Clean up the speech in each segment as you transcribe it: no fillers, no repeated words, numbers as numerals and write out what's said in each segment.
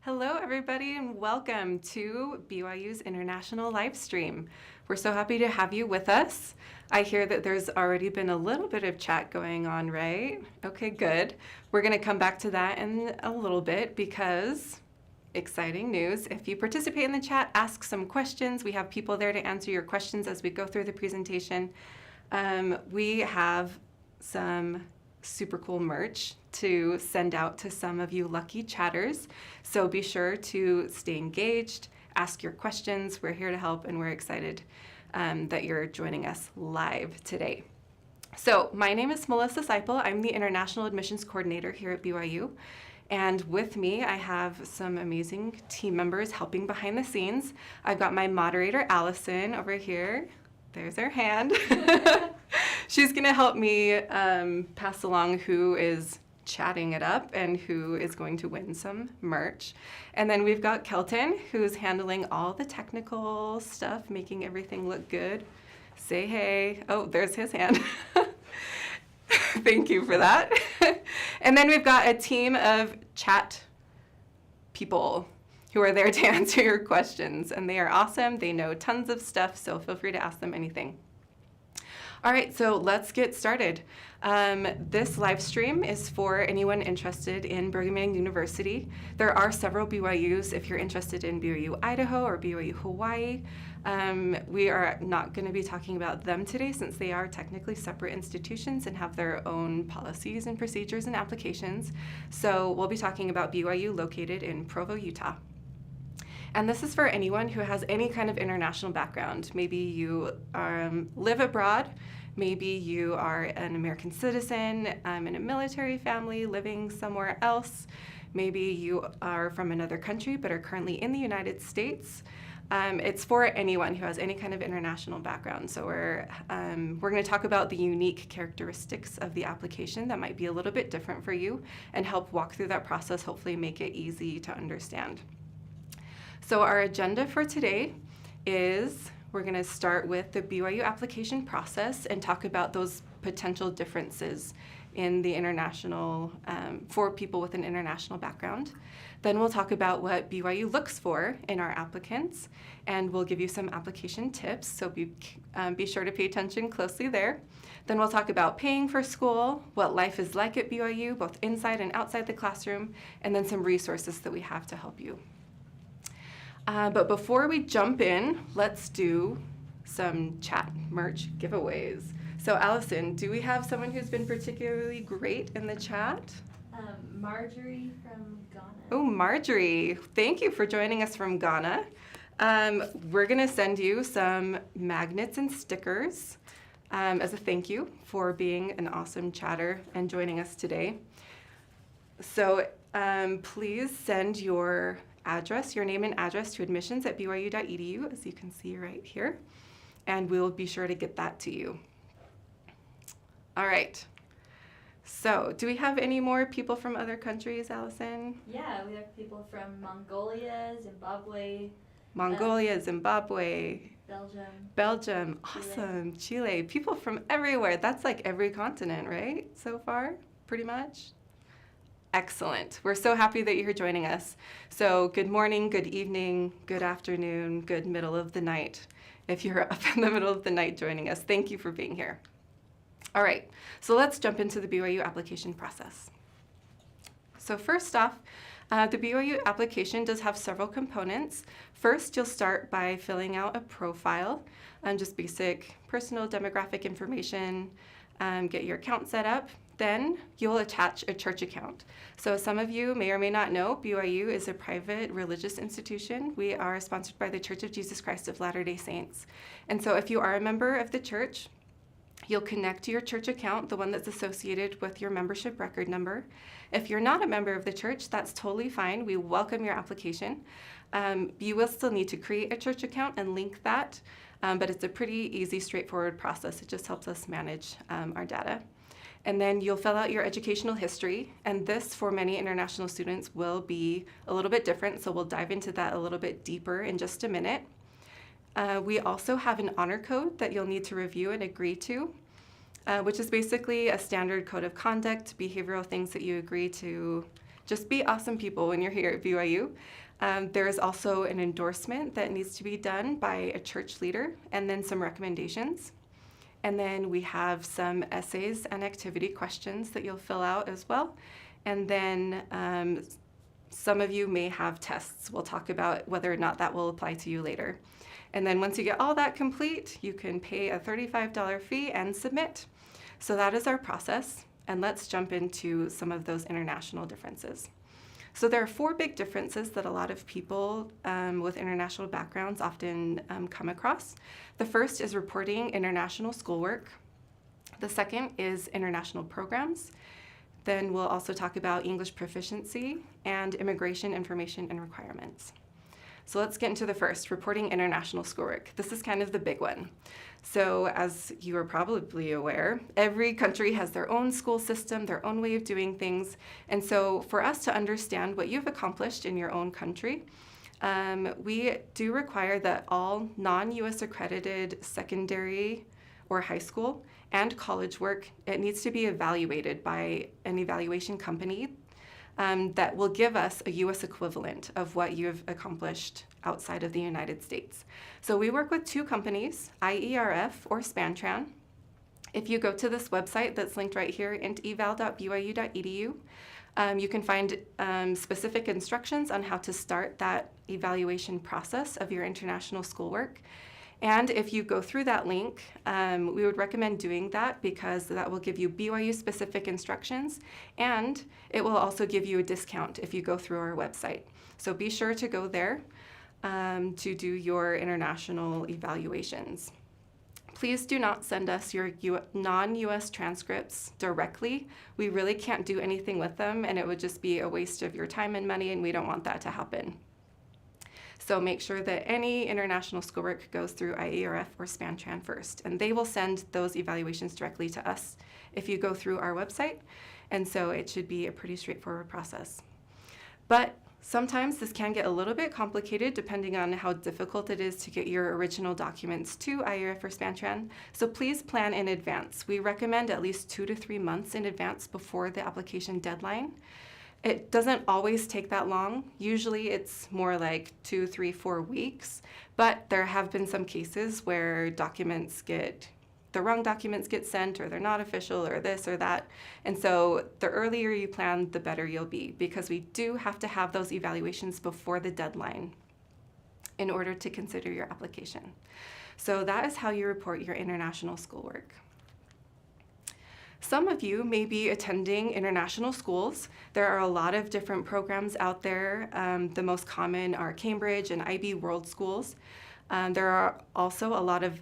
Hello, everybody, and welcome to BYU's International Livestream. We're so happy to have you with us. I hear that there's already been a little bit of chat going on, right? Okay, good. We're going to come back to that in a little bit because exciting news. If you participate in the chat, ask some questions. We have people there to answer your questions as we go through the presentation. We have some super cool merch to send out to some of you lucky chatters. So be sure to stay engaged, ask your questions. We're here to help, and we're excited that you're joining us live today. So my name is Melissa Seipel. I'm the International Admissions Coordinator here at BYU. And with me, I have some amazing team members helping behind the scenes. I've got my moderator, Allison, over here. There's her hand. She's going to help me pass along who is chatting it up and who is going to win some merch. And then we've got Kelton, who's handling all the technical stuff, making everything look good. Say hey. Oh, there's his hand. Thank you for that. And then we've got a team of chat people who are there to answer your questions. And they are awesome. They know tons of stuff, so feel free to ask them anything. All right, so let's get started. This live stream is for anyone interested in Brigham Young University. There are several BYUs if you're interested in BYU Idaho or BYU Hawaii. We are not going to be talking about them today since they are technically separate institutions and have their own policies and procedures and applications. So we'll be talking about BYU located in Provo, Utah. And this is for anyone who has any kind of international background. Maybe you live abroad. Maybe you are an American citizen in a military family living somewhere else. Maybe you are from another country but are currently in the United States. It's for anyone who has any kind of international background. So we're going to talk about the unique characteristics of the application that might be a little bit different for you and help walk through that process, hopefully make it easy to understand. So our agenda for today is we're going to start with the BYU application process and talk about those potential differences in the international, for people with an international background. Then we'll talk about what BYU looks for in our applicants, and we'll give you some application tips, so be sure to pay attention closely there. Then we'll talk about paying for school, what life is like at BYU, both inside and outside the classroom, and then some resources that we have to help you. But before we jump in, let's do some chat merch giveaways. So Allison, do we have someone who's been particularly great in the chat? Marjorie from Ghana. Oh, Marjorie, thank you for joining us from Ghana. We're going to send you some magnets and stickers as a thank you for being an awesome chatter and joining us today. So please send your address, your name and address to admissions@byu.edu, as you can see right here, and we'll be sure to get that to you. All right. So, do we have any more people from other countries, Allison? Yeah, we have people from Mongolia, Zimbabwe. Zimbabwe. Belgium. Awesome. Chile. People from everywhere. That's like every continent, right? So far, pretty much. Excellent. We're so happy that you're joining us. So good morning, good evening, good afternoon, good middle of the night. If you're up in the middle of the night joining us, thank you for being here. All right, so let's jump into the BYU application process. So first off, the BYU application does have several components. First, you'll start by filling out a profile, just basic personal demographic information, get your account set up. Then you'll attach a church account. So some of you may or may not know, BYU is a private religious institution. We are sponsored by the Church of Jesus Christ of Latter-day Saints. And so if you are a member of the church You'll connect to your church account, the one that's associated with your membership record number. If you're not a member of the church, that's totally fine. We welcome your application. You will still need to create a church account and link that, but it's a pretty easy, straightforward process. It just helps us manage our data. And then you'll fill out your educational history, and this for many international students will be a little bit different, so we'll dive into that a little bit deeper in just a minute. We also have an honor code that you'll need to review and agree to, which is basically a standard code of conduct, behavioral things that you agree to just be awesome people when you're here at BYU. There is also an endorsement that needs to be done by a church leader, and then some recommendations. And then we have some essays and activity questions that you'll fill out as well. And then some of you may have tests. We'll talk about whether or not that will apply to you later. And then once you get all that complete, you can pay a $35 fee and submit. So that is our process. And let's jump into some of those international differences. So there are 4 big differences that a lot of people with international backgrounds often come across. The first is reporting international schoolwork. The second is international programs. Then we'll also talk about English proficiency and immigration information and requirements. So let's get into the first, reporting international schoolwork. This is kind of the big one. So as you are probably aware, every country has their own school system, their own way of doing things. And so for us to understand what you've accomplished in your own country, we do require that all non-US accredited secondary or high school and college work, it needs to be evaluated by an evaluation company that will give us a US equivalent of what you've accomplished outside of the United States. So we work with 2 companies, IERF or Spantran. If you go to this website that's linked right here, inteval.byu.edu, you can find specific instructions on how to start that evaluation process of your international schoolwork. And if you go through that link, we would recommend doing that because that will give you BYU-specific instructions, and it will also give you a discount if you go through our website. So be sure to go there to do your international evaluations. Please do not send us your non-US transcripts directly. We really can't do anything with them, and it would just be a waste of your time and money, and we don't want that to happen. So make sure that any international schoolwork goes through IERF or Spantran first, and they will send those evaluations directly to us if you go through our website, and so it should be a pretty straightforward process. But sometimes this can get a little bit complicated depending on how difficult it is to get your original documents to IERF or Spantran, so please plan in advance. We recommend at least 2 to 3 months in advance before the application deadline. It doesn't always take that long. Usually it's more like 2, 3, 4 weeks, but there have been some cases where the wrong documents get sent, or they're not official, or this or that. And so the earlier you plan, the better you'll be, because we do have to have those evaluations before the deadline in order to consider your application. So that is how you report your international schoolwork. Some of you may be attending international schools. There are a lot of different programs out there. The most common are Cambridge and IB World Schools. There are also a lot of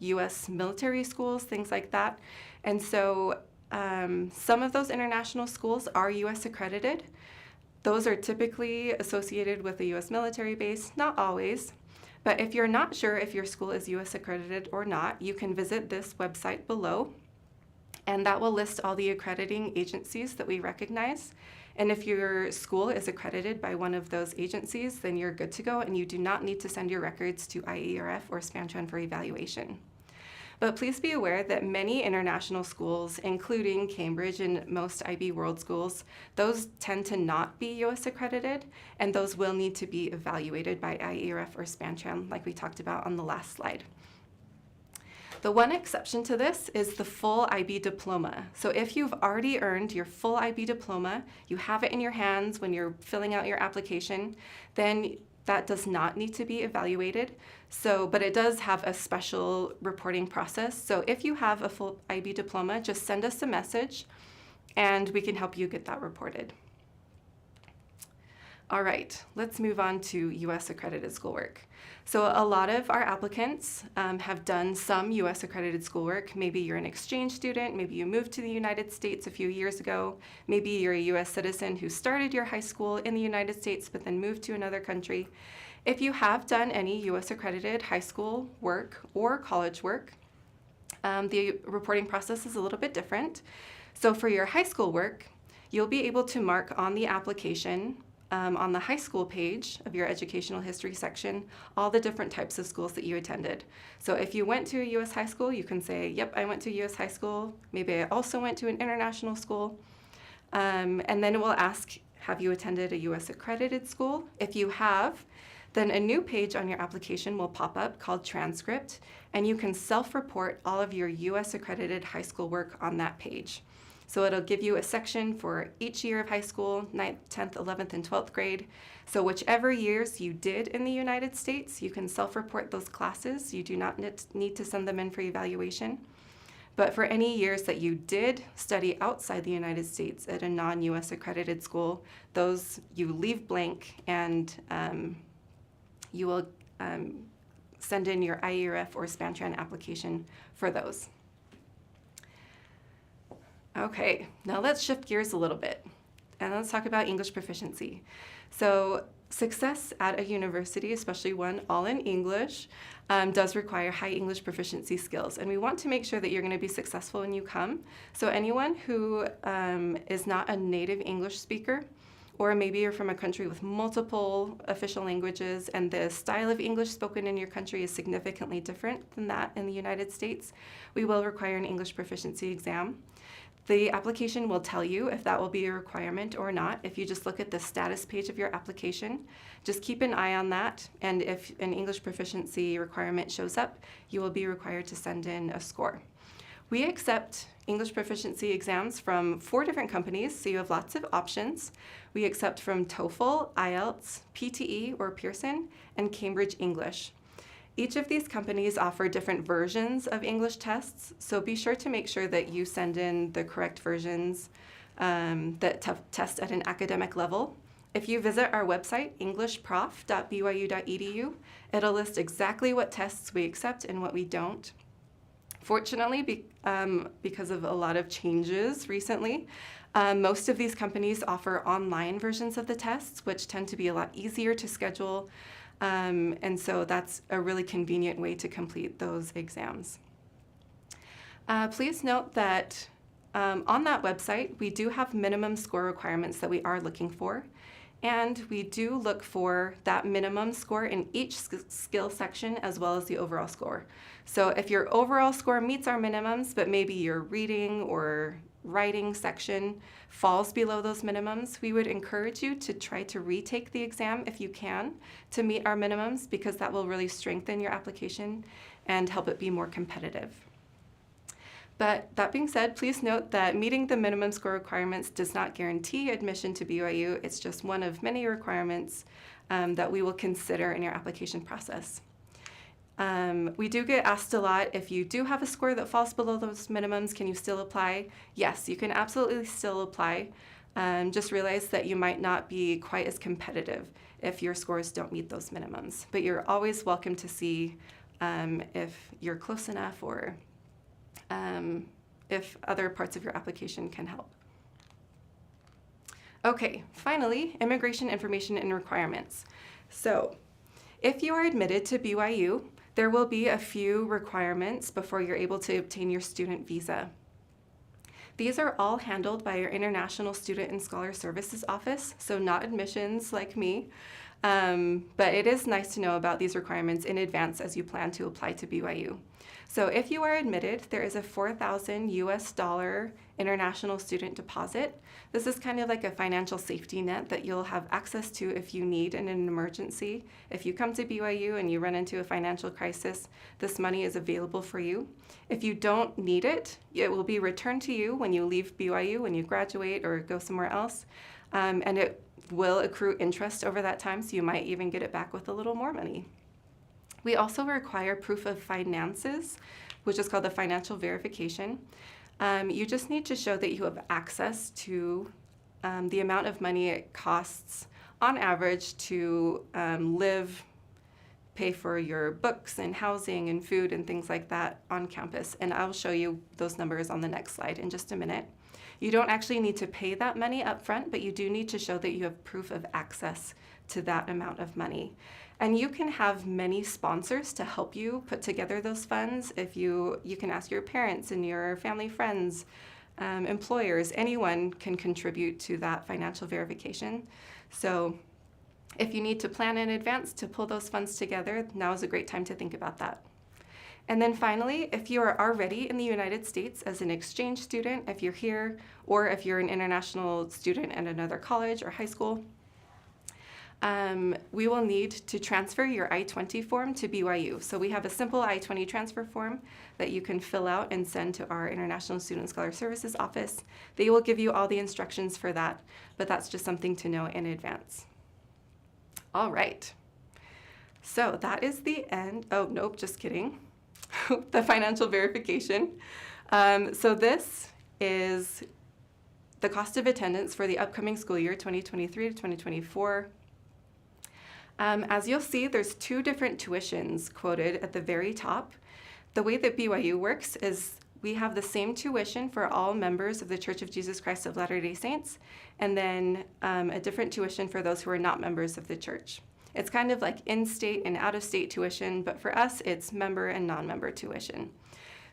US military schools, things like that. And so some of those international schools are US accredited. Those are typically associated with a US military base, not always. But if you're not sure if your school is US accredited or not, you can visit this website below, and that will list all the accrediting agencies that we recognize. And if your school is accredited by one of those agencies, then you're good to go, and you do not need to send your records to IERF or Spantran for evaluation. But please be aware that many international schools, including Cambridge and most IB World Schools, those tend to not be US accredited, and those will need to be evaluated by IERF or Spantran, like we talked about on the last slide. The one exception to this is the full IB diploma. So if you've already earned your full IB diploma, you have it in your hands when you're filling out your application, then that does not need to be evaluated. But it does have a special reporting process. So if you have a full IB diploma, just send us a message and we can help you get that reported. All right, let's move on to U.S. accredited schoolwork. So a lot of our applicants have done some U.S. accredited schoolwork. Maybe you're an exchange student, maybe you moved to the United States a few years ago, maybe you're a U.S. citizen who started your high school in the United States but then moved to another country. If you have done any U.S. accredited high school work or college work, the reporting process is a little bit different. So for your high school work, you'll be able to mark on the application on the high school page of your educational history section all the different types of schools that you attended. So if you went to a U.S. high school, you can say, yep, I went to U.S. high school. Maybe I also went to an international school. And then it will ask, have you attended a U.S. accredited school? If you have, then a new page on your application will pop up called transcript, and you can self-report all of your U.S. accredited high school work on that page. So it'll give you a section for each year of high school, 9th, 10th, 11th, and 12th grade. So whichever years you did in the United States, you can self-report those classes. You do not need to send them in for evaluation. But for any years that you did study outside the United States at a non-US accredited school, those you leave blank, and you will send in your IERF or SpanTran application for those. Okay, now let's shift gears a little bit and let's talk about English proficiency. So success at a university, especially one all in English, does require high English proficiency skills, and we want to make sure that you're going to be successful when you come. So anyone who is not a native English speaker, or maybe you're from a country with multiple official languages and the style of English spoken in your country is significantly different than that in the United States, we will require an English proficiency exam. The application will tell you if that will be a requirement or not. If you just look at the status page of your application, just keep an eye on that, and if an English proficiency requirement shows up, you will be required to send in a score. We accept English proficiency exams from 4 different companies, so you have lots of options. We accept from TOEFL, IELTS, PTE or Pearson, and Cambridge English. Each of these companies offer different versions of English tests, so be sure to make sure that you send in the correct versions that test at an academic level. If you visit our website, englishprof.byu.edu, it'll list exactly what tests we accept and what we don't. Fortunately, because of a lot of changes recently, most of these companies offer online versions of the tests, which tend to be a lot easier to schedule. And so that's a really convenient way to complete those exams. Please note that on that website, we do have minimum score requirements that we are looking for. And we do look for that minimum score in each skill section as well as the overall score. So if your overall score meets our minimums, but maybe your reading or writing section falls below those minimums, we would encourage you to try to retake the exam if you can to meet our minimums, because that will really strengthen your application and help it be more competitive. But that being said, please note that meeting the minimum score requirements does not guarantee admission to BYU. It's just one of many requirements that we will consider in your application process. We do get asked a lot, if you do have a score that falls below those minimums, can you still apply? Yes, you can absolutely still apply. Just realize that you might not be quite as competitive if your scores don't meet those minimums. But you're always welcome to see if you're close enough, or if other parts of your application can help. Okay, finally, immigration information and requirements. So, if you are admitted to BYU, there will be a few requirements before you're able to obtain your student visa. These are all handled by your International Student and Scholar Services Office, so not admissions like me. But it is nice to know about these requirements in advance as you plan to apply to BYU. So if you are admitted, there is a $4,000 US international student deposit. This is kind of like a financial safety net that you'll have access to if you need in an emergency. If you come to BYU and you run into a financial crisis, this money is available for you. If you don't need it, it will be returned to you when you leave BYU, when you graduate or go somewhere else. And it will accrue interest over that time, so you might even get it back with a little more money. We also require proof of finances, which is called the financial verification. You just need to show that you have access to the amount of money it costs on average to live, pay for your books and housing and food and things like that on campus. And I'll show you those numbers on the next slide in just a minute. You don't actually need to pay that money up front, but you do need to show that you have proof of access to that amount of money. And you can have many sponsors to help you put together those funds. If you can ask your parents and your family friends, employers, anyone can contribute to that financial verification. So if you need to plan in advance to pull those funds together, now is a great time to think about that. And then finally, if you are already in the United States as an exchange student, if you're here, or if you're an international student at another college or high school, we will need to transfer your I-20 form to BYU. So we have a simple I-20 transfer form that you can fill out and send to our International Student Scholar Services office. They will give you all the instructions for that, but that's just something to know in advance. All right, so that is the end. Oh, nope, just kidding. The financial verification. So this is the cost of attendance for the upcoming school year, 2023 to 2024. As you'll see, there's two different tuitions quoted at the very top. The way that BYU works is we have the same tuition for all members of the Church of Jesus Christ of Latter-day Saints, and then a different tuition for those who are not members of the church. It's kind of like in-state and out-of-state tuition, but for us, it's member and non-member tuition.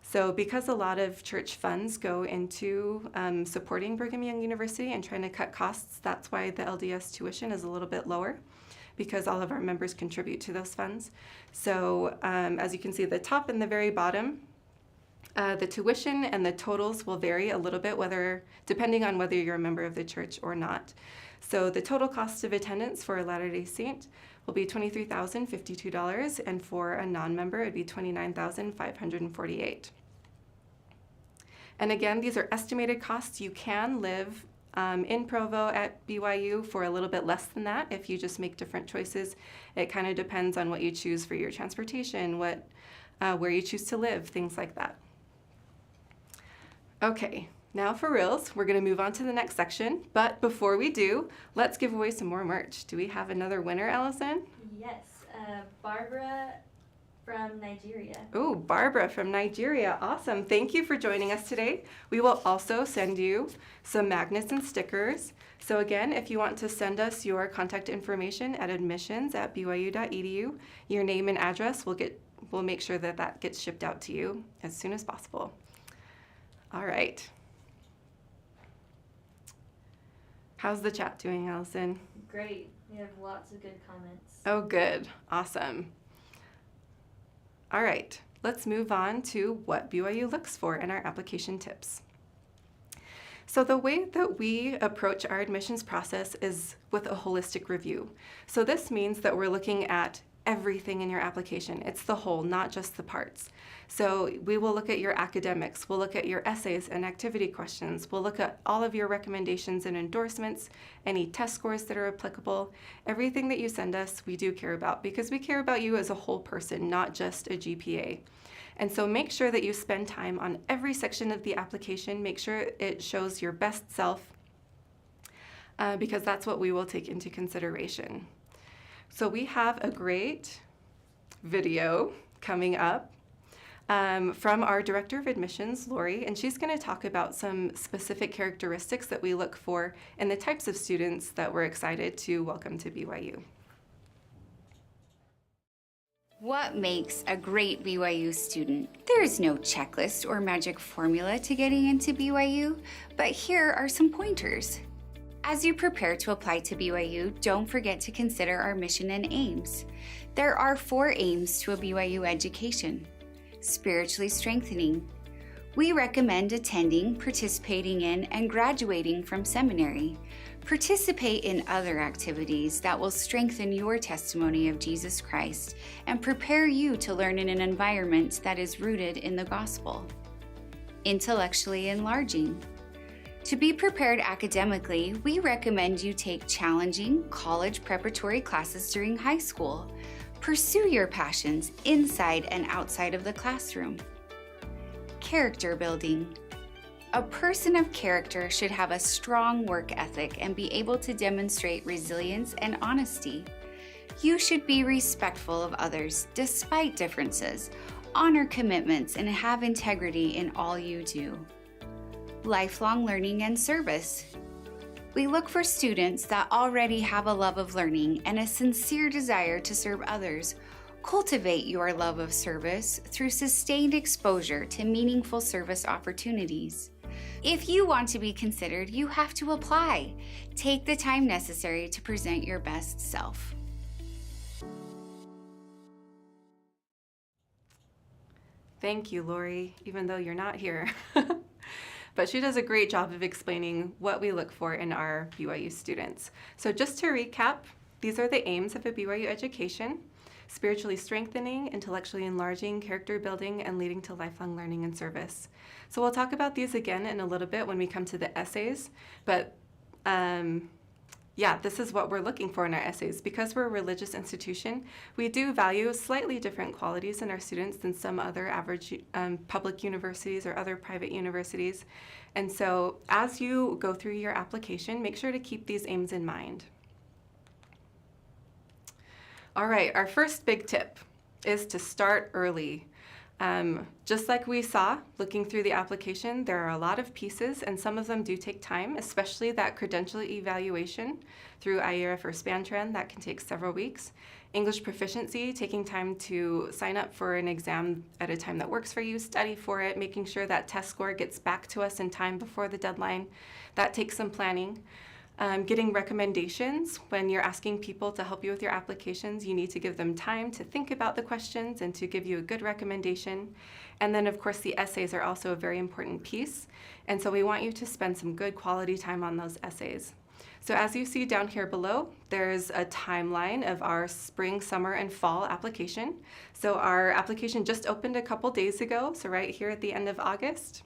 So because a lot of church funds go into supporting Brigham Young University and trying to cut costs, that's why the LDS tuition is a little bit lower, because all of our members contribute to those funds. So as you can see at the top and the very bottom, the tuition and the totals will vary a little bit depending on whether you're a member of the church or not. So the total cost of attendance for a Latter-day Saint will be $23,052, and for a non-member, it would be $29,548. And again, these are estimated costs. You can live in Provo at BYU for a little bit less than that if you just make different choices. It kind of depends on what you choose for your transportation, where you choose to live, things like that. Okay, now for reals, we're gonna move on to the next section, but before we do, let's give away some more merch. Do we have another winner, Allison? Yes, Barbara from Nigeria. Oh, Barbara from Nigeria, awesome. Thank you for joining us today. We will also send you some magnets and stickers. So again, if you want to send us your contact information at admissions@byu.edu, your name and address, we'll make sure that that gets shipped out to you as soon as possible. All right. How's the chat doing, Allison? Great. We have lots of good comments. Oh, good. Awesome. All right. Let's move on to what BYU looks for in our application tips. So the way that we approach our admissions process is with a holistic review. So this means that we're looking at everything in your application. It's the whole, not just the parts. So we will look at your academics, we'll look at your essays and activity questions, we'll look at all of your recommendations and endorsements, any test scores that are applicable. Everything that you send us, we do care about, because we care about you as a whole person, not just a GPA. And so make sure that you spend time on every section of the application. Make sure it shows your best self, because that's what we will take into consideration. So we have a great video coming up from our Director of Admissions, Lori, and she's going to talk about some specific characteristics that we look for and the types of students that we're excited to welcome to BYU. What makes a great BYU student? There is no checklist or magic formula to getting into BYU, but here are some pointers. As you prepare to apply to BYU, don't forget to consider our mission and aims. There are 4 aims to a BYU education. Spiritually strengthening. We recommend attending, participating in, and graduating from seminary. Participate in other activities that will strengthen your testimony of Jesus Christ and prepare you to learn in an environment that is rooted in the gospel. Intellectually enlarging. To be prepared academically, we recommend you take challenging college preparatory classes during high school. Pursue your passions inside and outside of the classroom. Character building. A person of character should have a strong work ethic and be able to demonstrate resilience and honesty. You should be respectful of others despite differences, honor commitments, and have integrity in all you do. Lifelong learning and service. We look for students that already have a love of learning and a sincere desire to serve others. Cultivate your love of service through sustained exposure to meaningful service opportunities. If you want to be considered, you have to apply. Take the time necessary to present your best self. Thank you, Lori, even though you're not here. But she does a great job of explaining what we look for in our BYU students. So just to recap, these are the aims of a BYU education: spiritually strengthening, intellectually enlarging, character building, and leading to lifelong learning and service. So we'll talk about these again in a little bit when we come to the essays, but this is what we're looking for in our essays. Because we're a religious institution, we do value slightly different qualities in our students than some other average public universities or other private universities. And so as you go through your application, make sure to keep these aims in mind. All right, our first big tip is to start early. Just like we saw looking through the application, there are a lot of pieces and some of them do take time, especially that credential evaluation through IERF or SpanTran. That can take several weeks. English proficiency, taking time to sign up for an exam at a time that works for you, study for it, making sure that test score gets back to us in time before the deadline. That takes some planning. Getting recommendations. When you're asking people to help you with your applications, you need to give them time to think about the questions and to give you a good recommendation. And then of course the essays are also a very important piece. And so we want you to spend some good quality time on those essays. So as you see down here below, there's a timeline of our spring, summer, and fall application. So our application just opened a couple days ago, so right here at the end of August.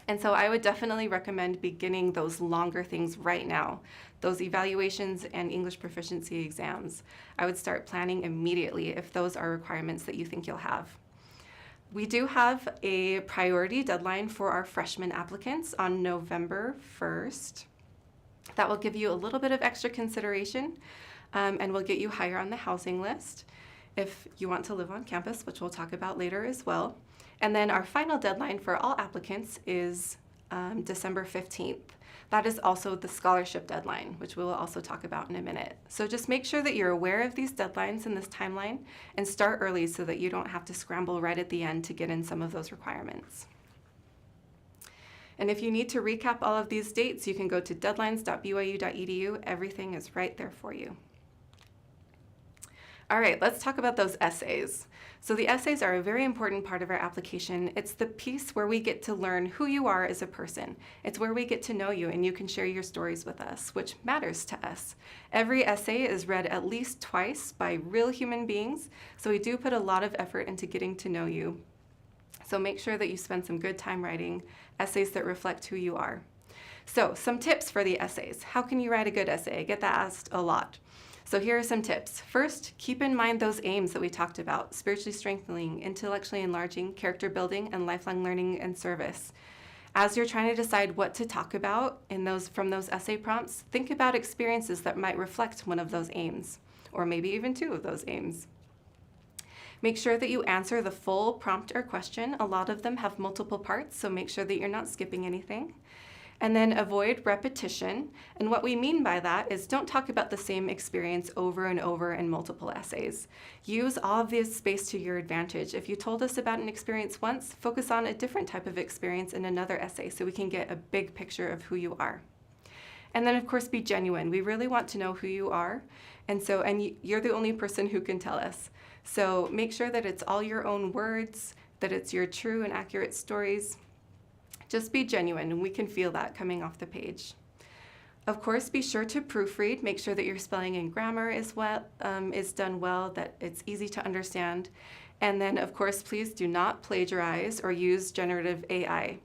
And so I would definitely recommend beginning those longer things right now, those evaluations and English proficiency exams. I would start planning immediately if those are requirements that you think you'll have. We do have a priority deadline for our freshman applicants on November 1st. That will give you a little bit of extra consideration and will get you higher on the housing list if you want to live on campus, which we'll talk about later as well. And then our final deadline for all applicants is December 15th. That is also the scholarship deadline, which we will also talk about in a minute. So just make sure that you're aware of these deadlines and this timeline and start early so that you don't have to scramble right at the end to get in some of those requirements. And if you need to recap all of these dates, you can go to deadlines.byu.edu. Everything is right there for you. All right, let's talk about those essays. So the essays are a very important part of our application. It's the piece where we get to learn who you are as a person. It's where we get to know you and you can share your stories with us, which matters to us. Every essay is read at least twice by real human beings, so we do put a lot of effort into getting to know you. So make sure that you spend some good time writing essays that reflect who you are. So some tips for the essays. How can you write a good essay? I get that asked a lot. So here are some tips. First, keep in mind those aims that we talked about: spiritually strengthening, intellectually enlarging, character building, and lifelong learning and service. As you're trying to decide what to talk about from those essay prompts, think about experiences that might reflect one of those aims, or maybe even two of those aims. Make sure that you answer the full prompt or question. A lot of them have multiple parts, so make sure that you're not skipping anything. And then avoid repetition. And what we mean by that is don't talk about the same experience over and over in multiple essays. Use all of this space to your advantage. If you told us about an experience once, focus on a different type of experience in another essay so we can get a big picture of who you are. And then of course be genuine. We really want to know who you are. And you're the only person who can tell us. So make sure that it's all your own words, that it's your true and accurate stories. Just be genuine, and we can feel that coming off the page. Of course, be sure to proofread. Make sure that your spelling and grammar is done well, that it's easy to understand. And then, of course, please do not plagiarize or use generative AI.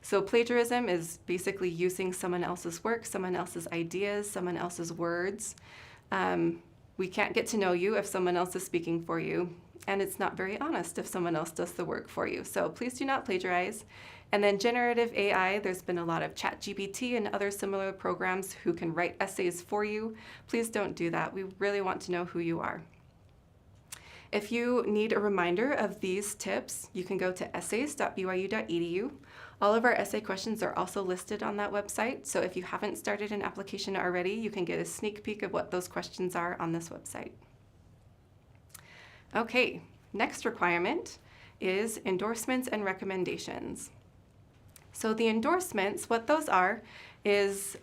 So plagiarism is basically using someone else's work, someone else's ideas, someone else's words. We can't get to know you if someone else is speaking for you, and it's not very honest if someone else does the work for you. So please do not plagiarize. And then generative AI, there's been a lot of ChatGPT and other similar programs who can write essays for you. Please don't do that. We really want to know who you are. If you need a reminder of these tips, you can go to essays.byu.edu. All of our essay questions are also listed on that website, so if you haven't started an application already, you can get a sneak peek of what those questions are on this website. Okay, next requirement is endorsements and recommendations. So the endorsements, what those are is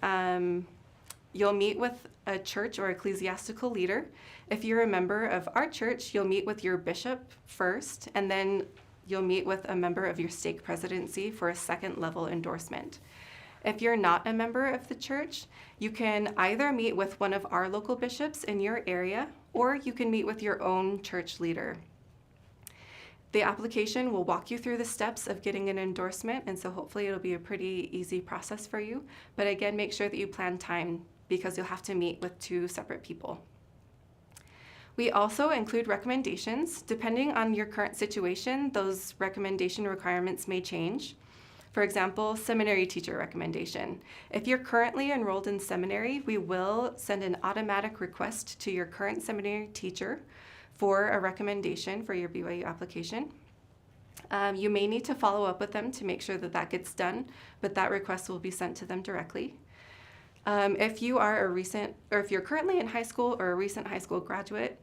you'll meet with a church or ecclesiastical leader. If you're a member of our church, you'll meet with your bishop first, and then you'll meet with a member of your stake presidency for a second level endorsement. If you're not a member of the church, you can either meet with one of our local bishops in your area, or you can meet with your own church leader. The application will walk you through the steps of getting an endorsement, and so hopefully it'll be a pretty easy process for you. But again, make sure that you plan time because you'll have to meet with 2 separate people. We also include recommendations. Depending on your current situation, those recommendation requirements may change. For example, seminary teacher recommendation. If you're currently enrolled in seminary, we will send an automatic request to your current seminary teacher for a recommendation for your BYU application. You may need to follow up with them to make sure that that gets done, but that request will be sent to them directly. If you are if you're currently in high school or a recent high school graduate,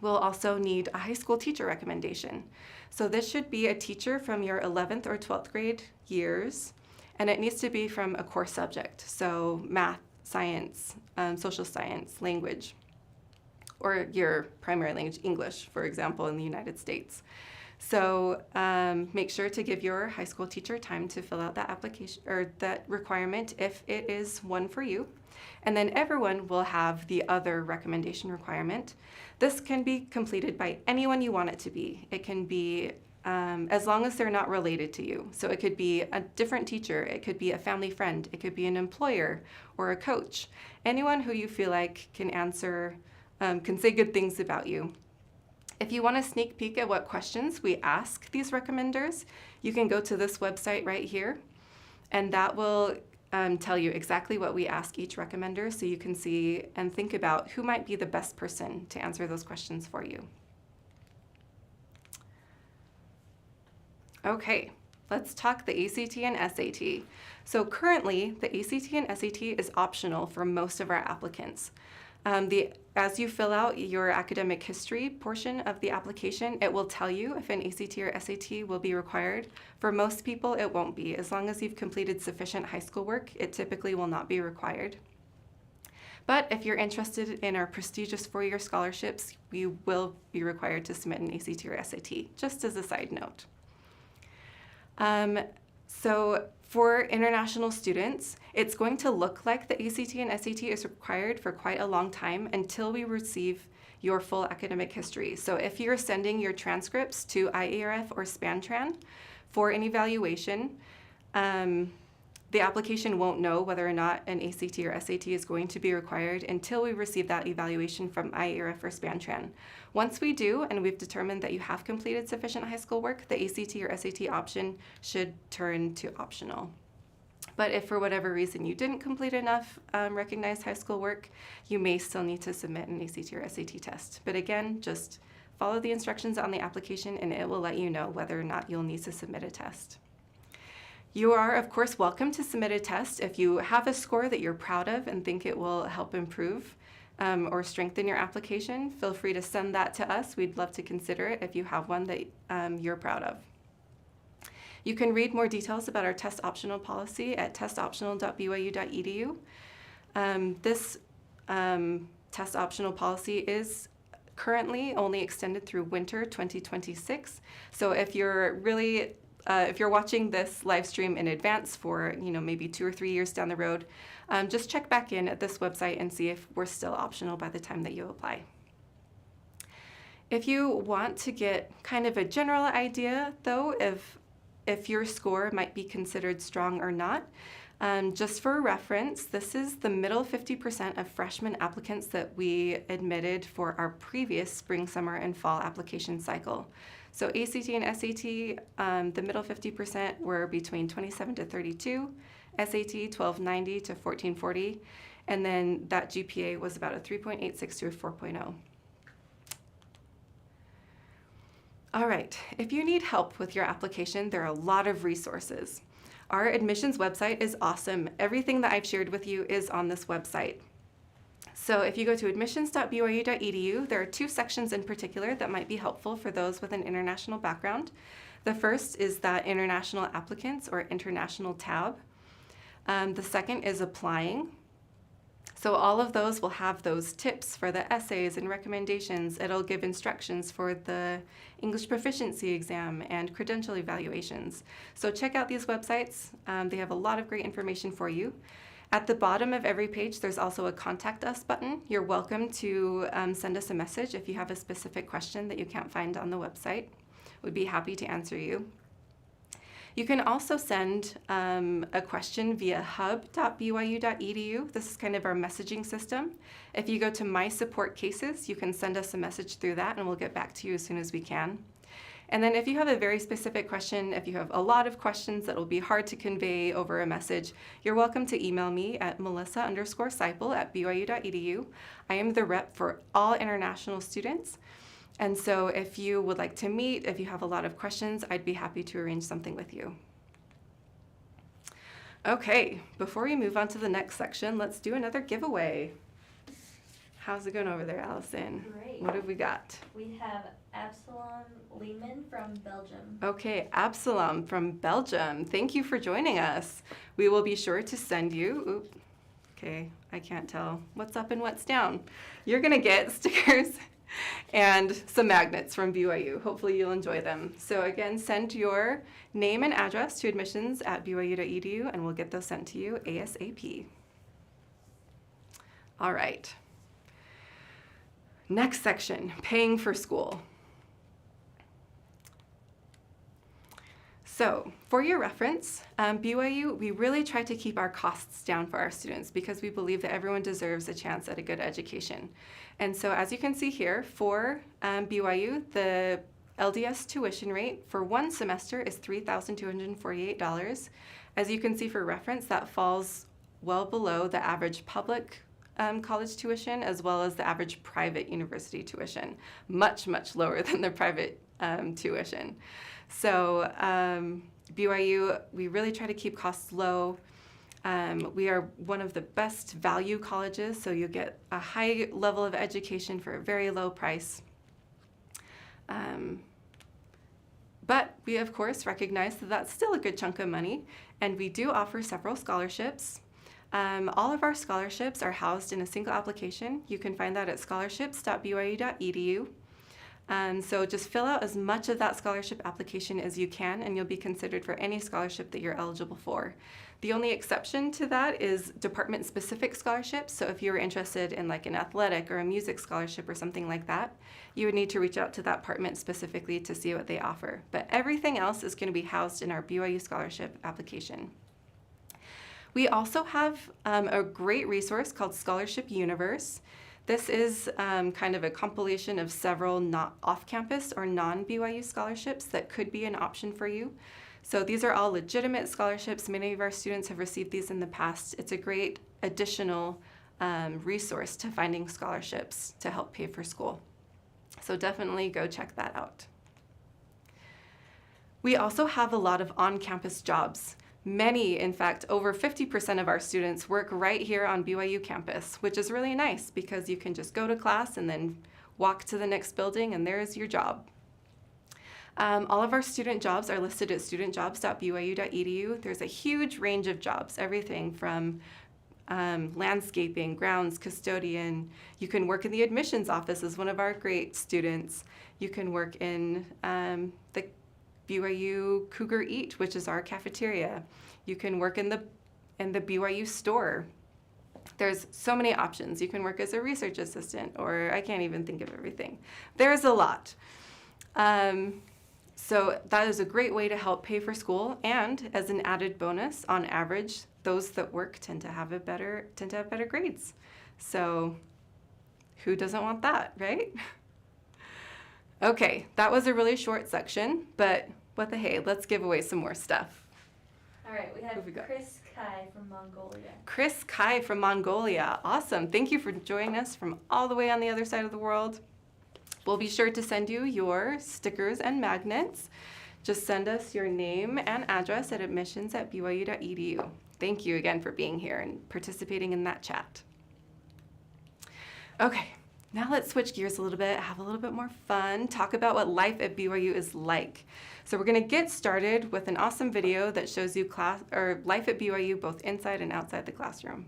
we'll also need a high school teacher recommendation. So this should be a teacher from your 11th or 12th grade years, and it needs to be from a core subject, so math, science, social science, language, or your primary language, English, for example, in the United States. So make sure to give your high school teacher time to fill out that application or that requirement if it is one for you. And then everyone will have the other recommendation requirement. This can be completed by anyone you want it to be. It can be as long as they're not related to you. So it could be a different teacher, it could be a family friend, it could be an employer or a coach. Anyone who you feel like can answer, can say good things about you. If you want a sneak peek at what questions we ask these recommenders, you can go to this website right here, and that will tell you exactly what we ask each recommender so you can see and think about who might be the best person to answer those questions for you. Okay, let's talk the ACT and SAT. So currently, the ACT and SAT is optional for most of our applicants. As you fill out your academic history portion of the application, it will tell you if an ACT or SAT will be required. For most people, it won't be. As long as you've completed sufficient high school work, it typically will not be required. But if you're interested in our prestigious four-year scholarships, you will be required to submit an ACT or SAT, just as a side note. So for international students, it's going to look like the ACT and SAT is required for quite a long time until we receive your full academic history. So if you're sending your transcripts to IARF or SpanTran for an evaluation, the application won't know whether or not an ACT or SAT is going to be required until we receive that evaluation from IARF or SpanTran. Once we do, and we've determined that you have completed sufficient high school work, the ACT or SAT option should turn to optional. But if for whatever reason you didn't complete enough recognized high school work, you may still need to submit an ACT or SAT test. But again, just follow the instructions on the application and it will let you know whether or not you'll need to submit a test. You are, of course, welcome to submit a test if you have a score that you're proud of and think it will help improve or strengthen your application. Feel free to send that to us. We'd love to consider it if you have one that you're proud of. You can read more details about our test optional policy at testoptional.byu.edu. This test optional policy is currently only extended through winter 2026. So if you're watching this live stream in advance for maybe 2 or 3 years down the road, just check back in at this website and see if we're still optional by the time that you apply. If you want to get kind of a general idea, though, if your score might be considered strong or not, Just for reference, this is the middle 50% of freshman applicants that we admitted for our previous spring, summer, and fall application cycle. So ACT and SAT, the middle 50% were between 27 to 32, SAT 1290 to 1440, and then that GPA was about a 3.86 to a 4.0. All right, if you need help with your application, there are a lot of resources. Our admissions website is awesome. Everything that I've shared with you is on this website. So if you go to admissions.byu.edu, there are two sections in particular that might be helpful for those with an international background. The first is that international applicants or international tab. The second is applying. So all of those will have those tips for the essays and recommendations. It'll give instructions for the English proficiency exam and credential evaluations. So check out these websites. They have a lot of great information for you. At the bottom of every page, there's also a Contact Us button. You're welcome to send us a message if you have a specific question that you can't find on the website. We'd be happy to answer you. You can also send a question via hub.byu.edu. This is kind of our messaging system. If you go to My Support Cases, you can send us a message through that and we'll get back to you as soon as we can. And then if you have a very specific question, if you have a lot of questions that will be hard to convey over a message, you're welcome to email me at melissa_seipel@byu.edu. I am the rep for all international students. And so if you would like to meet, if you have a lot of questions, I'd be happy to arrange something with you. Okay, before we move on to the next section, let's do another giveaway. How's it going over there, Allison? Great. What have we got? We have Absalom Lehman from Belgium. Okay, Absalom from Belgium. Thank you for joining us. We will be sure to send you, okay, I can't tell what's up and what's down. You're gonna get stickers and some magnets from BYU. Hopefully you'll enjoy them. So again, send your name and address to admissions@byu.edu and we'll get those sent to you ASAP. All right. Next section, paying for school. So for your reference, BYU, we really try to keep our costs down for our students because we believe that everyone deserves a chance at a good education. And so as you can see here, for BYU, the LDS tuition rate for one semester is $3,248. As you can see for reference, that falls well below the average public college tuition as well as the average private university tuition, much, much lower than the private tuition. So BYU, we really try to keep costs low. We are one of the best value colleges, so you get a high level of education for a very low price. But we, of course, recognize that that's still a good chunk of money, and we do offer several scholarships. All of our scholarships are housed in a single application. You can find that at scholarships.byu.edu. So just fill out as much of that scholarship application as you can, and you'll be considered for any scholarship that you're eligible for. The only exception to that is department-specific scholarships. So if you were interested in like an athletic or a music scholarship or something like that, you would need to reach out to that department specifically to see what they offer. But everything else is going to be housed in our BYU scholarship application. We also have a great resource called Scholarship Universe. This is kind of a compilation of several not off-campus or non-BYU scholarships that could be an option for you. So these are all legitimate scholarships. Many of our students have received these in the past. It's a great additional resource to finding scholarships to help pay for school. So definitely go check that out. We also have a lot of on-campus jobs. Many, in fact, over 50% of our students work right here on BYU campus, which is really nice because you can just go to class and then walk to the next building and there's your job. All of our student jobs are listed at studentjobs.byu.edu. There's a huge range of jobs, everything from landscaping, grounds, custodian. You can work in the admissions office as one of our great students. You can work in the BYU Cougar Eat, which is our cafeteria. You can work in the BYU store. There's so many options. You can work as a research assistant, or I can't even think of everything. There's a lot. So that is a great way to help pay for school, and as an added bonus, on average, those that work tend to have better grades. So who doesn't want that, right? Okay, that was a really short section, but what the hey, let's give away some more stuff. All right, we Who have we got? Chris Kai from Mongolia. Chris Kai from Mongolia. Awesome. Thank you for joining us from all the way on the other side of the world. We'll be sure to send you your stickers and magnets. Just send us your name and address at admissions@byu.edu. Thank you again for being here and participating in that chat. Okay, now let's switch gears a little bit, have a little bit more fun, talk about what life at BYU is like. So we're gonna get started with an awesome video that shows you life at BYU both inside and outside the classroom.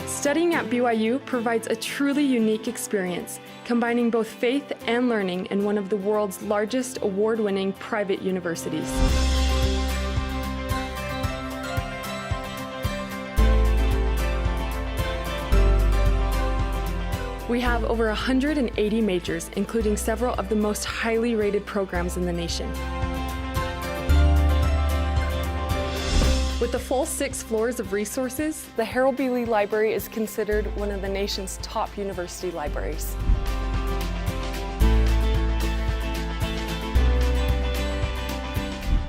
Studying at BYU provides a truly unique experience, combining both faith and learning in one of the world's largest award-winning private universities. We have over 180 majors, including several of the most highly rated programs in the nation. With the full 6 floors of resources, the Harold B. Lee Library is considered one of the nation's top university libraries.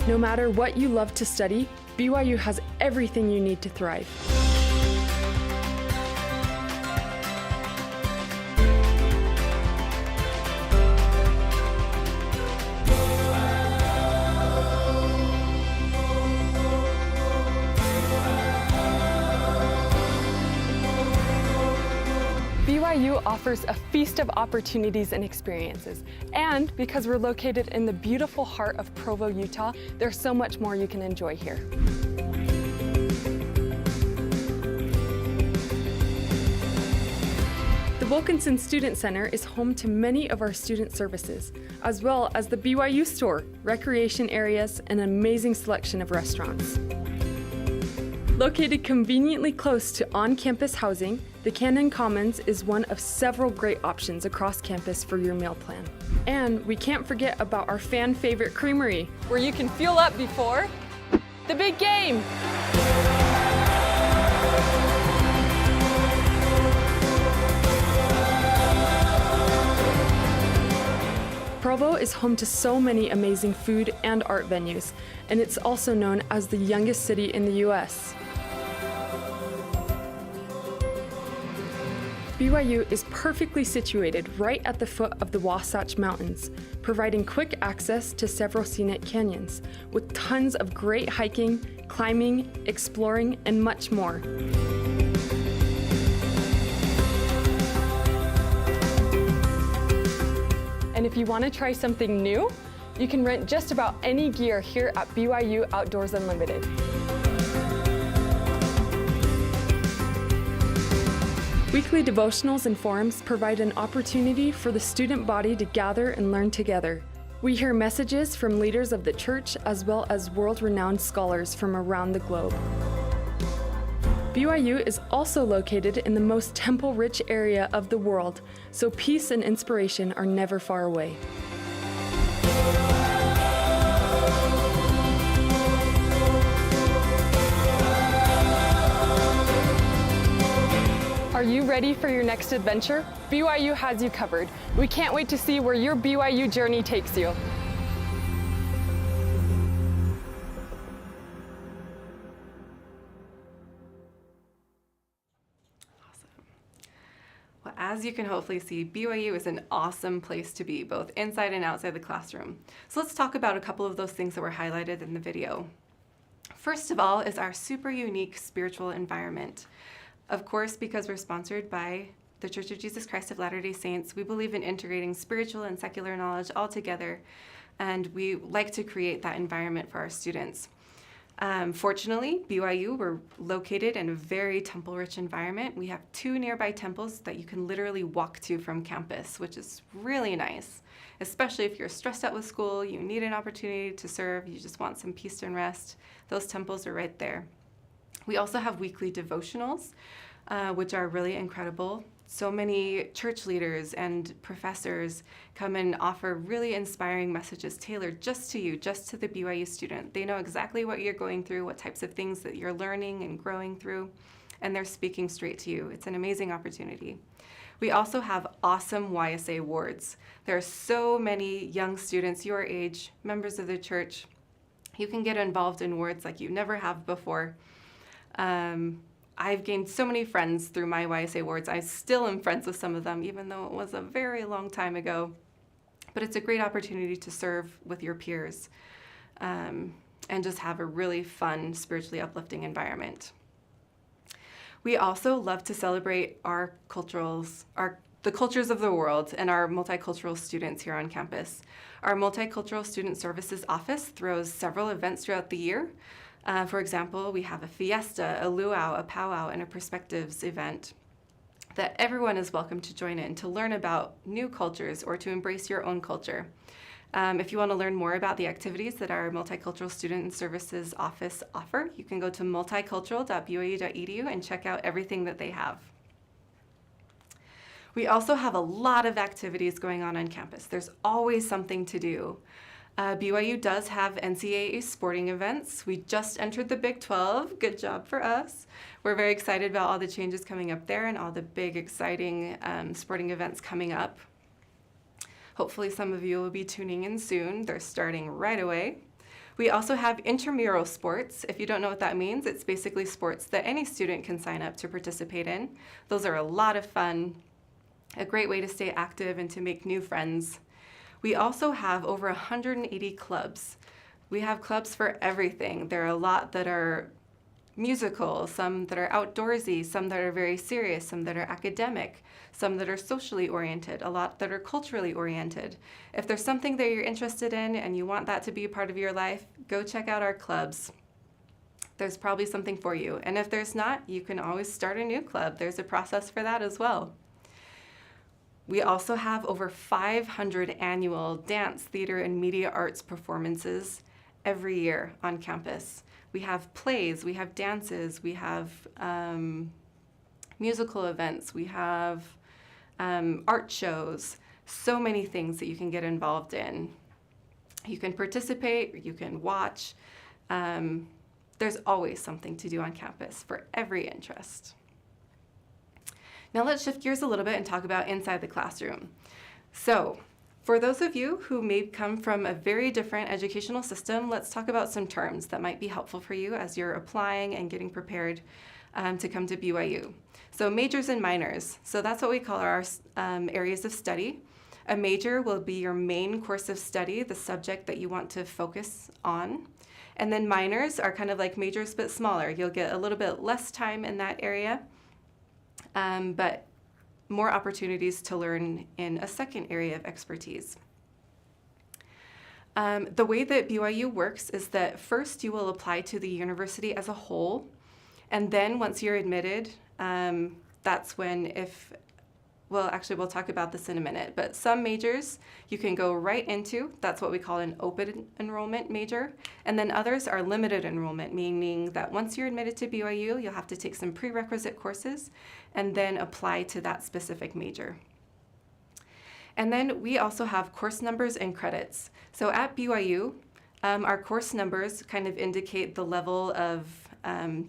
No matter what you love to study, BYU has everything you need to thrive. BYU offers a feast of opportunities and experiences. And because we're located in the beautiful heart of Provo, Utah, there's so much more you can enjoy here. The Wilkinson Student Center is home to many of our student services, as well as the BYU store, recreation areas, and an amazing selection of restaurants. Located conveniently close to on-campus housing, the Cannon Commons is one of several great options across campus for your meal plan. And we can't forget about our fan-favorite creamery, where you can fuel up before the big game. Provo is home to so many amazing food and art venues, and it's also known as the youngest city in the U.S. BYU is perfectly situated right at the foot of the Wasatch Mountains, providing quick access to several scenic canyons, with tons of great hiking, climbing, exploring, and much more. And if you want to try something new, you can rent just about any gear here at BYU Outdoors Unlimited. Weekly devotionals and forums provide an opportunity for the student body to gather and learn together. We hear messages from leaders of the church as well as world-renowned scholars from around the globe. BYU is also located in the most temple-rich area of the world, so peace and inspiration are never far away. Are you ready for your next adventure? BYU has you covered. We can't wait to see where your BYU journey takes you. Well, as you can hopefully see, BYU is an awesome place to be, both inside and outside the classroom. So let's talk about a couple of those things that were highlighted in the video. First of all is our super unique spiritual environment. Of course, because we're sponsored by the Church of Jesus Christ of Latter-day Saints, we believe in integrating spiritual and secular knowledge all together, and we like to create that environment for our students. Fortunately, BYU, we're located in a very temple-rich environment. We have 2 nearby temples that you can literally walk to from campus, which is really nice, especially if you're stressed out with school, you need an opportunity to serve, you just want some peace and rest. Those temples are right there. We also have weekly devotionals, which are really incredible. So many church leaders and professors come and offer really inspiring messages tailored just to you, just to the BYU student. They know exactly what you're going through, what types of things that you're learning and growing through, and they're speaking straight to you. It's an amazing opportunity. We also have awesome YSA wards. There are so many young students your age, members of the church. You can get involved in wards like you never have before. I've gained so many friends through my YSA wards. I still am friends with some of them, even though it was a very long time ago. But it's a great opportunity to serve with your peers and just have a really fun, spiritually uplifting environment. We also love to celebrate our the cultures of the world and our multicultural students here on campus. Our Multicultural Student Services Office throws several events throughout the year. For example, we have a fiesta, a luau, a powwow, and a perspectives event that everyone is welcome to join in to learn about new cultures or to embrace your own culture. If you want to learn more about the activities that our Multicultural Student Services Office offer, you can go to multicultural.byu.edu and check out everything that they have. We also have a lot of activities going on campus. There's always something to do. BYU does have NCAA sporting events. We just entered the Big 12. Good job for us. We're very excited about all the changes coming up there and all the big, exciting sporting events coming up. Hopefully some of you will be tuning in soon. They're starting right away. We also have intramural sports. If you don't know what that means, it's basically sports that any student can sign up to participate in. Those are a lot of fun, a great way to stay active and to make new friends. We also have over 180 clubs. We have clubs for everything. There are a lot that are musical, some that are outdoorsy, some that are very serious, some that are academic, some that are socially oriented, a lot that are culturally oriented. If there's something that you're interested in and you want that to be a part of your life, go check out our clubs. There's probably something for you. And if there's not, you can always start a new club. There's a process for that as well. We also have over 500 annual dance, theater, and media arts performances every year on campus. We have plays, we have dances, we have musical events, we have art shows, so many things that you can get involved in. You can participate, you can watch. There's always something to do on campus for every interest. Now let's shift gears a little bit and talk about inside the classroom. So, for those of you who may come from a very different educational system, let's talk about some terms that might be helpful for you as you're applying and getting prepared to come to BYU. So majors and minors. So that's what we call our areas of study. A major will be your main course of study, the subject that you want to focus on. And then minors are kind of like majors but smaller. You'll get a little bit less time in that area, but more opportunities to learn in a second area of expertise. The way that BYU works is that first you will apply to the university as a whole, and then once you're admitted, that's when we'll talk about this in a minute, but some majors you can go right into. That's what we call an open enrollment major. And then others are limited enrollment, meaning that once you're admitted to BYU, you'll have to take some prerequisite courses and then apply to that specific major. And then we also have course numbers and credits. So at BYU, our course numbers kind of indicate the level of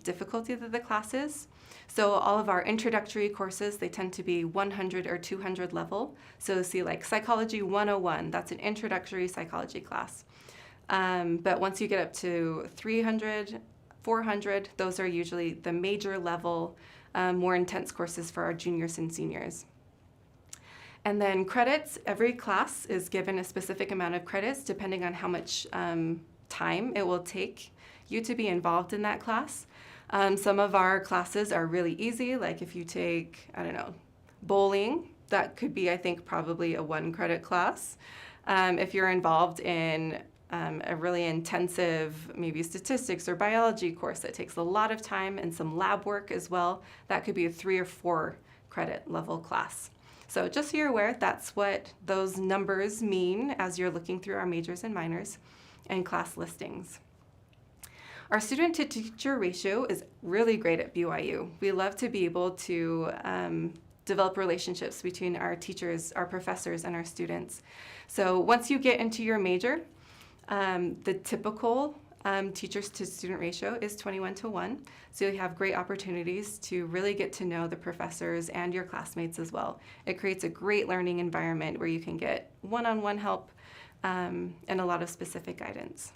difficulty that the class is. So all of our introductory courses, they tend to be 100 or 200 level. So see like Psychology 101, that's an introductory psychology class. But once you get up to 300, 400, those are usually the major level, more intense courses for our juniors and seniors. And then credits, every class is given a specific amount of credits depending on how much time it will take you to be involved in that class. Some of our classes are really easy, like if you take, bowling, that could be, I think, probably a 1 credit class. If you're involved in a really intensive, maybe statistics or biology course that takes a lot of time and some lab work as well, that could be a 3 or 4 credit level class. So just so you're aware, that's what those numbers mean as you're looking through our majors and minors and class listings. Our student-to-teacher ratio is really great at BYU. We love to be able to develop relationships between our teachers, our professors, and our students. So once you get into your major, the typical teachers-to-student ratio is 21-1. So you have great opportunities to really get to know the professors and your classmates as well. It creates a great learning environment where you can get one-on-one help and a lot of specific guidance.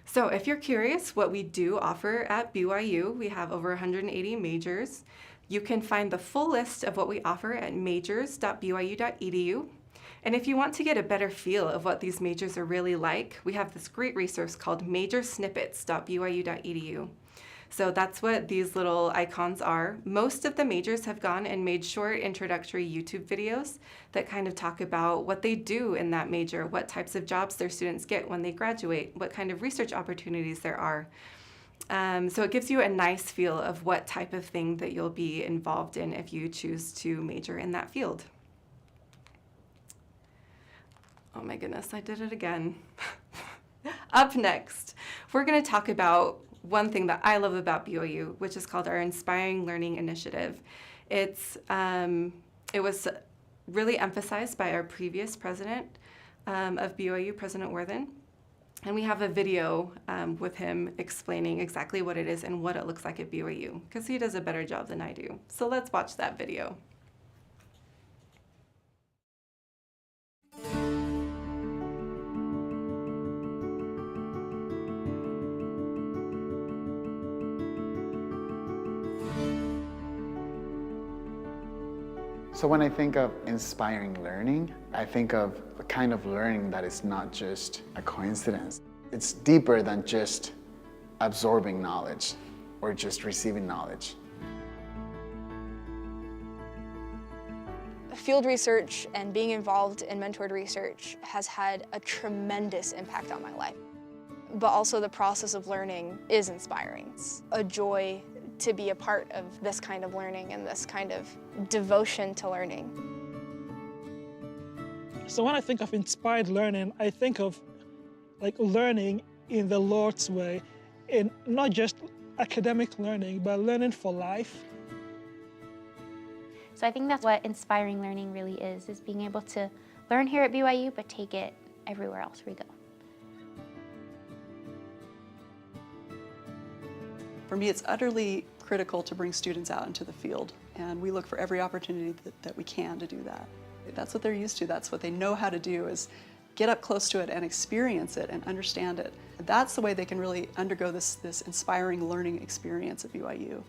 So if you're curious what we do offer at BYU, we have over 180 majors. You can find the full list of what we offer at majors.byu.edu. And if you want to get a better feel of what these majors are really like, we have this great resource called majorsnippets.byu.edu. So that's what these little icons are. Most of the majors have gone and made short introductory YouTube videos that kind of talk about what they do in that major, what types of jobs their students get when they graduate, what kind of research opportunities there are. So it gives you a nice feel of what type of thing that you'll be involved in if you choose to major in that field. Oh my goodness, I did it again. Up next, we're going to talk about one thing that I love about BYU, which is called our Inspiring Learning Initiative. It was really emphasized by our previous president of BYU, President Worthen, and we have a video with him explaining exactly what it is and what it looks like at BYU, because he does a better job than I do. So let's watch that video. So when I think of inspiring learning, I think of the kind of learning that is not just a coincidence. It's deeper than just absorbing knowledge or just receiving knowledge. Field research and being involved in mentored research has had a tremendous impact on my life. But also the process of learning is inspiring. It's a joy to be a part of this kind of learning and this kind of devotion to learning. So when I think of inspired learning, I think of learning in the Lord's way, in not just academic learning, but learning for life. So I think that's what inspiring learning really is being able to learn here at BYU, but take it everywhere else we go. For me, it's utterly critical to bring students out into the field, and we look for every opportunity that we can to do that. That's what they're used to. That's what they know how to do, is get up close to it and experience it and understand it. That's the way they can really undergo this inspiring learning experience at BYU.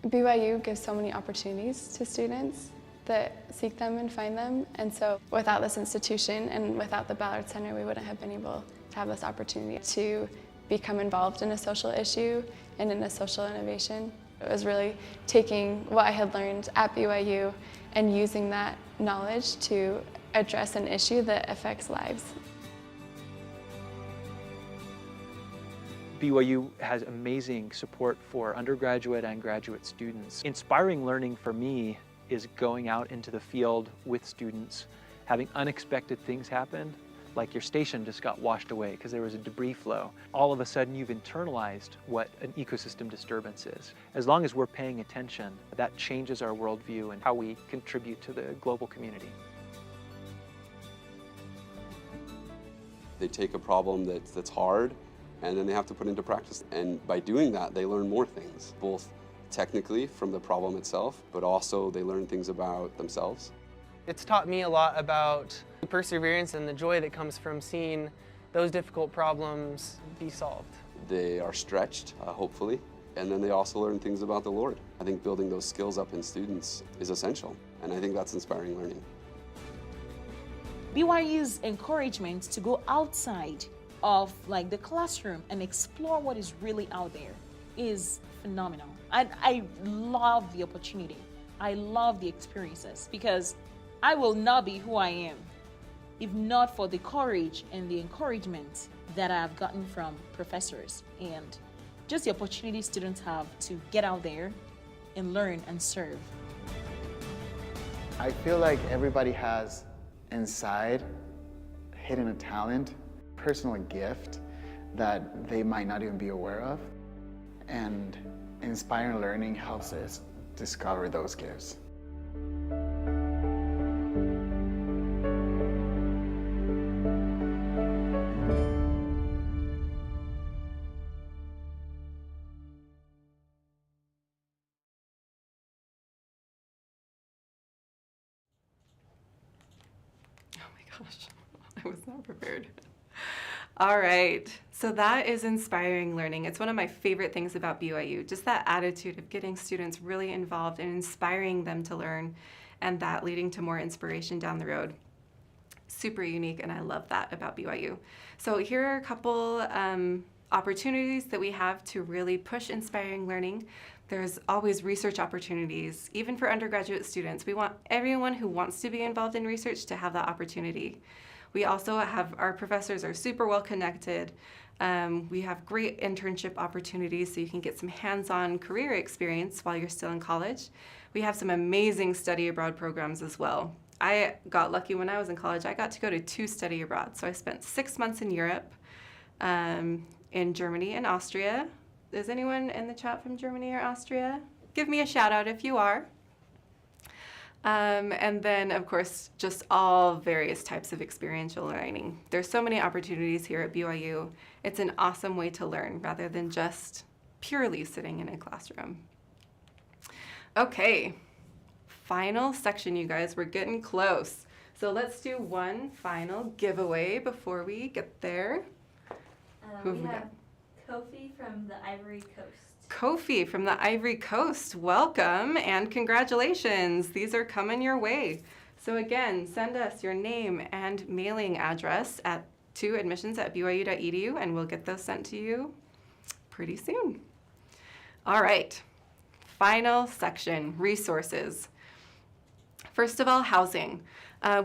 BYU gives so many opportunities to students that seek them and find them, and so without this institution and without the Ballard Center, we wouldn't have been able to have this opportunity to become involved in a social issue and in a social innovation. It was really taking what I had learned at BYU and using that knowledge to address an issue that affects lives. BYU has amazing support for undergraduate and graduate students. Inspiring learning for me is going out into the field with students, having unexpected things happen, like your station just got washed away because there was a debris flow. All of a sudden you've internalized what an ecosystem disturbance is. As long as we're paying attention, that changes our worldview and how we contribute to the global community. They take a problem that's hard and then they have to put into practice. And by doing that, they learn more things, both technically from the problem itself, but also they learn things about themselves. It's taught me a lot about perseverance and the joy that comes from seeing those difficult problems be solved. They are stretched, hopefully, and then they also learn things about the Lord. I think building those skills up in students is essential, and I think that's inspiring learning. BYU's encouragement to go outside of the classroom and explore what is really out there is phenomenal. I love the opportunity. I love the experiences, because I will not be who I am if not for the courage and the encouragement that I've gotten from professors and just the opportunity students have to get out there and learn and serve. I feel like everybody has inside hidden a talent, personal gift that they might not even be aware of. And inspiring learning helps us discover those gifts. Gosh, I was not prepared. All right, so that is inspiring learning. It's one of my favorite things about BYU, just that attitude of getting students really involved and inspiring them to learn, and that leading to more inspiration down the road. Super unique, and I love that about BYU. So here are a couple opportunities that we have to really push inspiring learning. There's always research opportunities, even for undergraduate students. We want everyone who wants to be involved in research to have that opportunity. We also have, our professors are super well connected. We have great internship opportunities so you can get some hands-on career experience while you're still in college. We have some amazing study abroad programs as well. I got lucky when I was in college. I got to go to 2 study abroad. So I spent 6 months in Europe, in Germany and Austria. Is anyone in the chat from Germany or Austria? Give me a shout out if you are. And then, of course, just all various types of experiential learning. There's so many opportunities here at BYU. It's an awesome way to learn rather than just purely sitting in a classroom. Okay, final section, you guys. We're getting close. So let's do one final giveaway before we get there. We have Kofi from the Ivory Coast. Kofi from the Ivory Coast, welcome and congratulations. These are coming your way. So again, send us your name and mailing address to admissions@byu.edu and we'll get those sent to you pretty soon. All right, final section, resources. First of all, housing.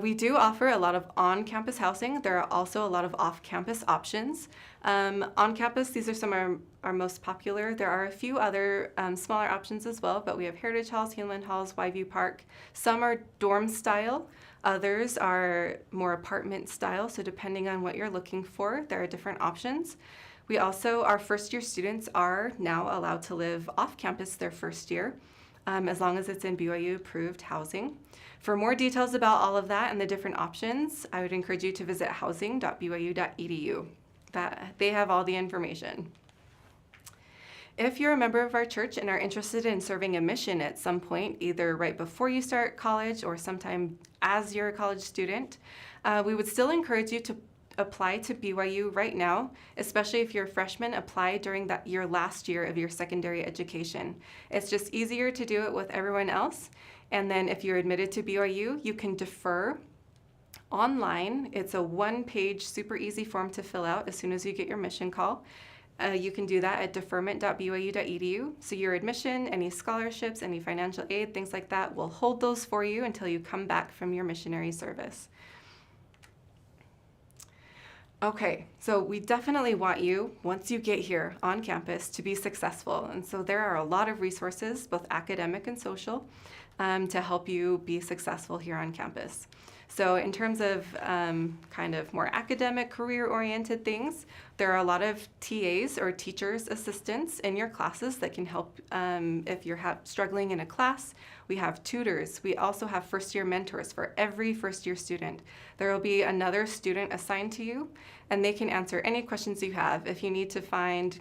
We do offer a lot of on-campus housing. There are also a lot of off-campus options. On campus, these are some of our most popular. There are a few other smaller options as well, but we have Heritage Halls, Heenland Halls, YView Park. Some are dorm style. Others are more apartment style, so depending on what you're looking for, there are different options. We also, our first-year students are now allowed to live off-campus their first year, as long as it's in BYU-approved housing. For more details about all of that and the different options, I would encourage you to visit housing.byu.edu. They have all the information. If you're a member of our church and are interested in serving a mission at some point, either right before you start college or sometime as you're a college student, we would still encourage you to apply to BYU right now, especially if you're a freshman, apply during your last year of your secondary education. It's just easier to do it with everyone else. And then if you're admitted to BYU, you can defer online. It's a one-page, super easy form to fill out as soon as you get your mission call. You can do that at deferment.byu.edu. So your admission, any scholarships, any financial aid, things like that, we'll hold those for you until you come back from your missionary service. Okay, so we definitely want you, once you get here on campus, to be successful. And so there are a lot of resources, both academic and social, to help you be successful here on campus. So in terms of kind of more academic, career-oriented things, there are a lot of TAs or teachers' assistants in your classes that can help if you're struggling in a class. We have tutors. We also have first-year mentors for every first-year student. There will be another student assigned to you, and they can answer any questions you have. If you need to find,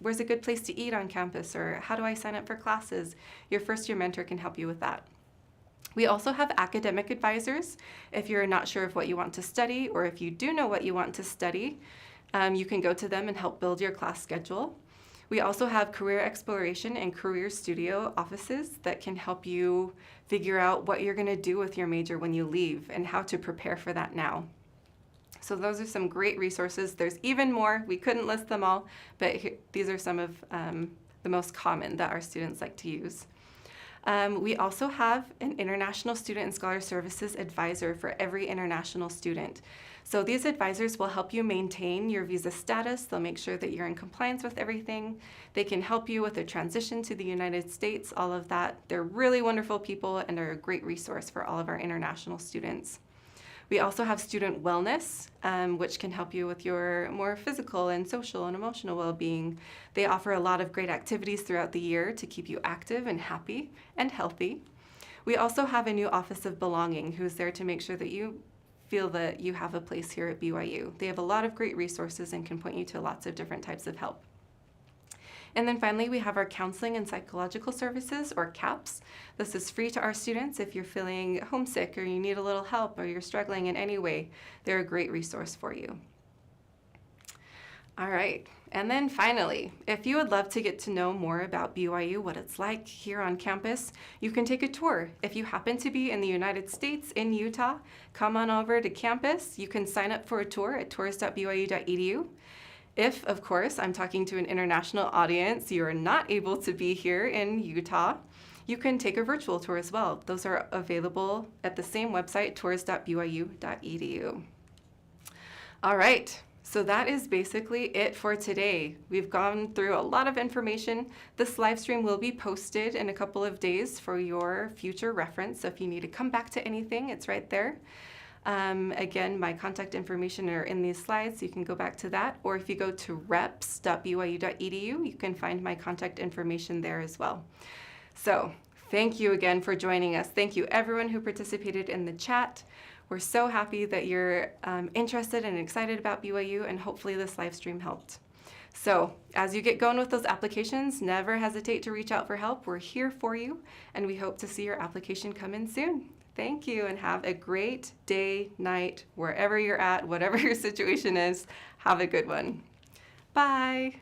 where's a good place to eat on campus, or how do I sign up for classes, your first-year mentor can help you with that. We also have academic advisors. If you're not sure of what you want to study, or if you do know what you want to study, you can go to them and help build your class schedule. We also have career exploration and career studio offices that can help you figure out what you're going to do with your major when you leave and how to prepare for that now. So those are some great resources. There's even more. We couldn't list them all, but these are some of the most common that our students like to use. We also have an International Student and Scholar Services advisor for every international student. So these advisors will help you maintain your visa status. They'll make sure that you're in compliance with everything. They can help you with a transition to the United States, all of that. They're really wonderful people and are a great resource for all of our international students. We also have student wellness, which can help you with your more physical and social and emotional well-being. They offer a lot of great activities throughout the year to keep you active and happy and healthy. We also have a new Office of Belonging, who's there to make sure that you feel that you have a place here at BYU. They have a lot of great resources and can point you to lots of different types of help. And then finally, we have our Counseling and Psychological Services, or CAPS. This is free to our students if you're feeling homesick or you need a little help or you're struggling in any way. They're a great resource for you. All right, and then finally, if you would love to get to know more about BYU, what it's like here on campus, you can take a tour. If you happen to be in the United States, in Utah, come on over to campus. You can sign up for a tour at tours.byu.edu. If, of course, I'm talking to an international audience, you are not able to be here in Utah, you can take a virtual tour as well. Those are available at the same website, tours.byu.edu. All right, so that is basically it for today. We've gone through a lot of information. This live stream will be posted in a couple of days for your future reference. So if you need to come back to anything, it's right there. Again, my contact information are in these slides, so you can go back to that. Or if you go to reps.byu.edu, you can find my contact information there as well. So thank you again for joining us. Thank you everyone who participated in the chat. We're so happy that you're interested and excited about BYU, and hopefully this live stream helped. So as you get going with those applications, never hesitate to reach out for help. We're here for you, and we hope to see your application come in soon. Thank you, and have a great day, night, wherever you're at, whatever your situation is. Have a good one. Bye.